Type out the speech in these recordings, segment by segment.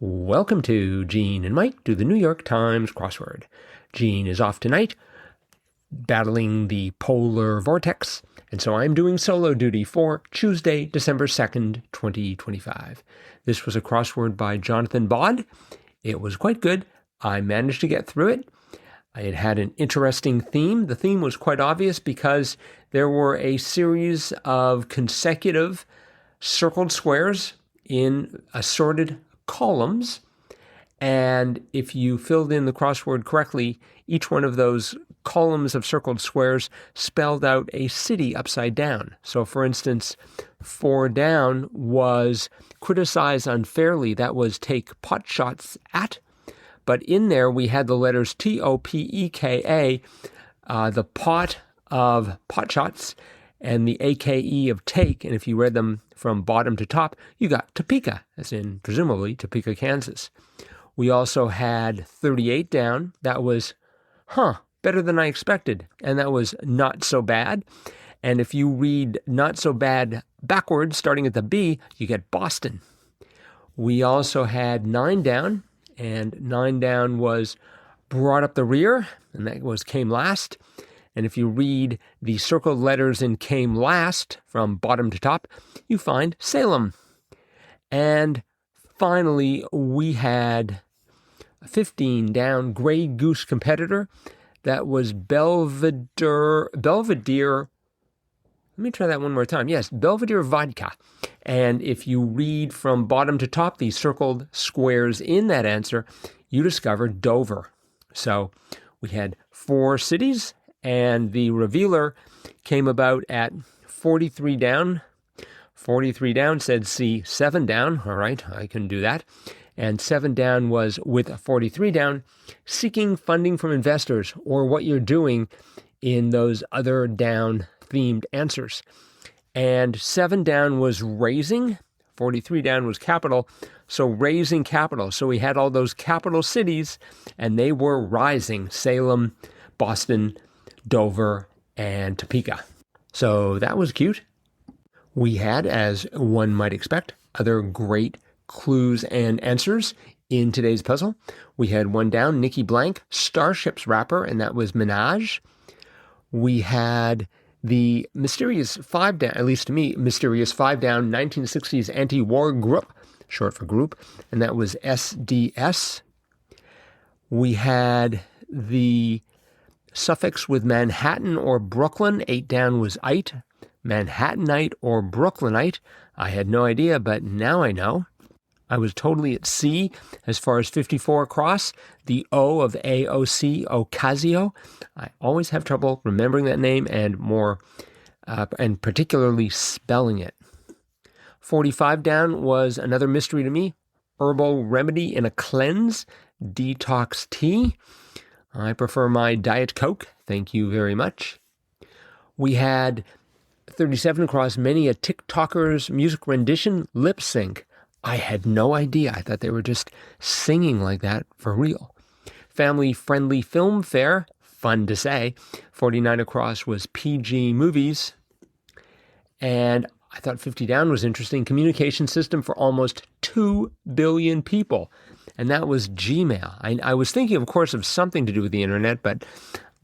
Welcome to Gene and Mike do the New York Times crossword. Gene is off tonight, battling the polar vortex, and so I'm doing solo duty for Tuesday, December 2nd, 2025. This was a crossword by Jonathan Baude. It was quite good. I managed to get through it. It had an interesting theme. The theme was quite obvious because there were a series of consecutive circled squares in assorted columns, and if you filled in the crossword correctly, each one of those columns of circled squares spelled out a city upside down. So for instance, 4 down was criticize unfairly. That was take pot shots at. But in there we had the letters T-O-P-E-K-A, the pot of pot shots, and the A-K-E of take. And if you read them from bottom to top, you got Topeka, as in presumably Topeka, Kansas. We also had 38 down. That was, better than I expected. And that was not so bad. And if you read not so bad backwards, starting at the B, you get Boston. We also had 9 down, and 9 down was brought up the rear, and that was came last. And if you read the circled letters in came last from bottom to top, you find Salem. And finally, we had 15 down, Grey Goose competitor. That was Belvedere. Let me try that one more time. Yes, Belvedere vodka. And if you read from bottom to top, the circled squares in that answer, you discover Dover. So we had 4 cities, and the revealer came about at 43 down. 43 down said see 7 down. All right, I can do that. And 7 down was with 43 down, seeking funding from investors, or what you're doing in those other down themed answers. And 7 down was raising. 43 down was capital. So raising capital. So we had all those capital cities, and they were rising. Salem, Boston, Dover, and Topeka. So that was cute. We had, as one might expect, other great clues and answers in today's puzzle. We had 1 down, Nikki Blank, Starship's rapper, and that was Minaj. We had the mysterious 5 down, at least to me, mysterious 5 down 1960s anti-war group, short for group, and that was SDS. We had the suffix with Manhattan or Brooklyn. 8 down was ite, Manhattanite or Brooklynite. I had no idea, but now I know. I was totally at sea as far as 54 across. The O of AOC, Ocasio. I always have trouble remembering that name and and particularly spelling it. 45 down was another mystery to me. Herbal remedy in a cleanse, detox tea. I prefer my Diet Coke. Thank you very much. We had 37 across, many a TikToker's music rendition, lip sync. I had no idea. I thought they were just singing like that for real. Family-friendly film fare, fun to say. 49 across was PG movies. And I thought 50 down was interesting. Communication system for almost 2 billion people. And that was Gmail. I was thinking, of course, of something to do with the internet, but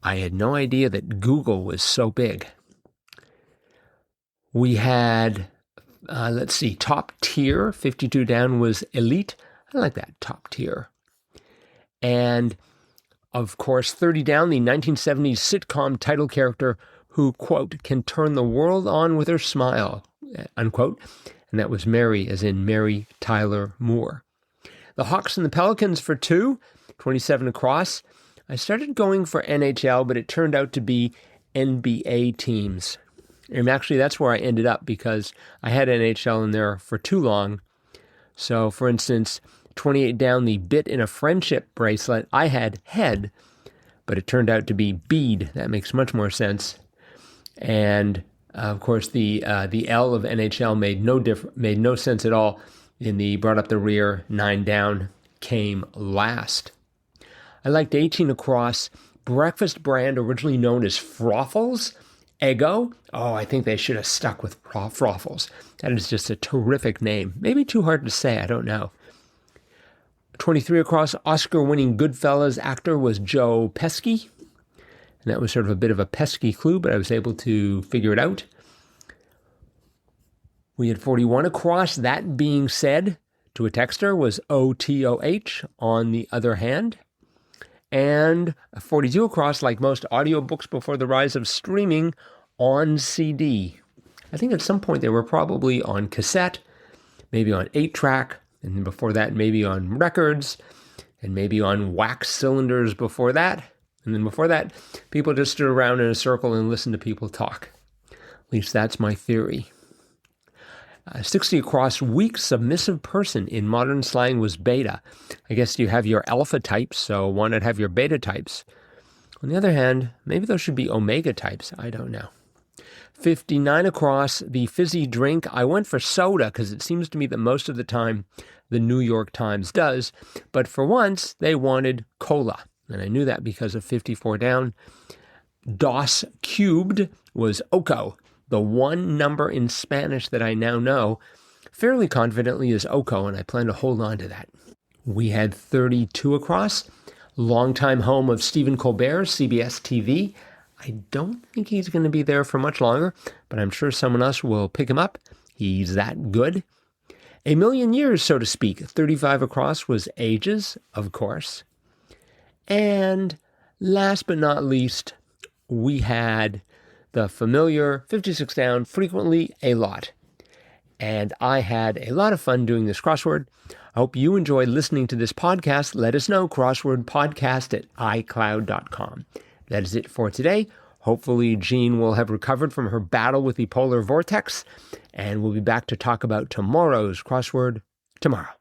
I had no idea that Google was so big. We had, top tier. 52 down was elite. I like that, top tier. And, of course, 30 down, the 1970s sitcom title character who, quote, can turn the world on with her smile, unquote. And that was Mary, as in Mary Tyler Moore. The Hawks and the Pelicans for 2, 27 across. I started going for NHL, but it turned out to be NBA teams. And actually, that's where I ended up because I had NHL in there for too long. So, for instance, 28 down, the bit in a friendship bracelet, I had head, but it turned out to be bead. That makes much more sense. And, of course, the L of NHL made no sense at all. In the brought up the rear, 9 down, came last. I liked 18 across, breakfast brand originally known as Froffles, Eggo. Oh, I think they should have stuck with Froffles. That is just a terrific name. Maybe too hard to say, I don't know. 23 across, Oscar-winning Goodfellas actor was Joe Pesci. And that was sort of a bit of a pesky clue, but I was able to figure it out. We had 41 across. That being said, to a texter was OTOH on the other hand. And 42 across, like most audiobooks before the rise of streaming, on CD. I think at some point they were probably on cassette, maybe on 8-track, and then before that maybe on records, and maybe on wax cylinders before that. And then before that, people just stood around in a circle and listened to people talk. At least that's my theory. 60 across, weak submissive person in modern slang was beta. I guess you have your alpha types, so why not have your beta types? On the other hand, maybe those should be omega types. I don't know. 59 across, the fizzy drink. I went for soda because it seems to me that most of the time the New York Times does. But for once, they wanted cola. And I knew that because of 54 down. DOS cubed was Oco. The one number in Spanish that I now know fairly confidently is Oco, and I plan to hold on to that. We had 32 across. Longtime home of Stephen Colbert, CBS TV. I don't think he's going to be there for much longer, but I'm sure someone else will pick him up. He's that good. A million years, so to speak. 35 across was ages, of course. And last but not least, we had the familiar 56 down, frequently a lot. And I had a lot of fun doing this crossword. I hope you enjoyed listening to this podcast. Let us know, crosswordpodcast@icloud.com. That is it for today. Hopefully Jean will have recovered from her battle with the polar vortex, and we'll be back to talk about tomorrow's crossword tomorrow.